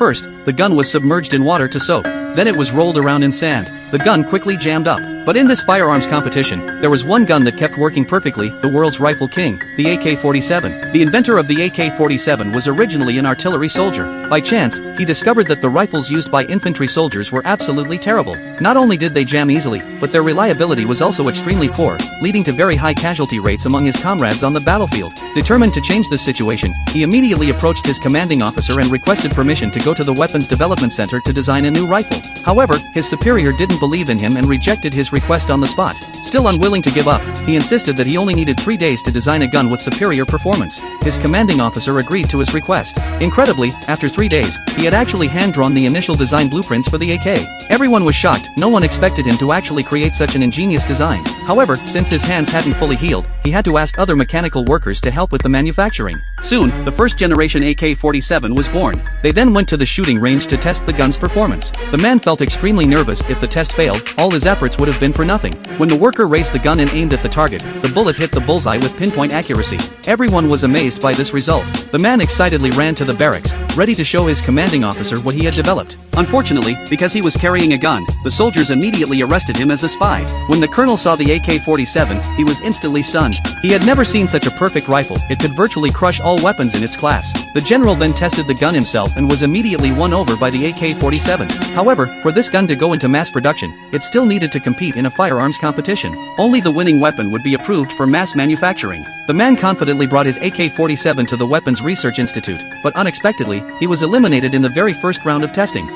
First, the gun was submerged in water to soak. Then it was rolled around in sand. The gun quickly jammed up. But in this firearms competition, there was one gun that kept working perfectly, the world's rifle king, the AK-47. The inventor of the AK-47 was originally an artillery soldier. By chance, he discovered that the rifles used by infantry soldiers were absolutely terrible. Not only did they jam easily, but their reliability was also extremely poor, leading to very high casualty rates among his comrades on the battlefield. Determined to change this situation, he immediately approached his commanding officer and requested permission to go to the Weapons Development Center to design a new rifle. However, his superior didn't believe in him and rejected his request on the spot. Still unwilling to give up, he insisted that he only needed 3 days to design a gun with superior performance. His commanding officer agreed to his request. Incredibly, after 3 days, he had actually hand-drawn the initial design blueprints for the AK. Everyone was shocked. No one expected him to actually create such an ingenious design. However, since his hands hadn't fully healed, he had to ask other mechanical workers to help with the manufacturing. Soon, the first generation AK-47 was born. They then went to the shooting range to test the gun's performance. The man felt extremely nervous. If the test failed, all his efforts would have been for nothing. When the worker raised the gun and aimed at the target, the bullet hit the bullseye with pinpoint accuracy. Everyone was amazed by this result. The man excitedly ran to the barracks, ready to show his commanding officer what he had developed. Unfortunately, because he was carrying a gun, the soldiers immediately arrested him as a spy. When the colonel saw the AK-47, he was instantly stunned. He had never seen such a perfect rifle. It could virtually crush all weapons in its class. The general then tested the gun himself and was immediately won over by the AK-47. However, for this gun to go into mass production, it still needed to compete in a firearms competition. Only the winning weapon would be approved for mass manufacturing. The man confidently brought his AK-47 to the Weapons Research Institute, but unexpectedly, he was eliminated in the very first round of testing.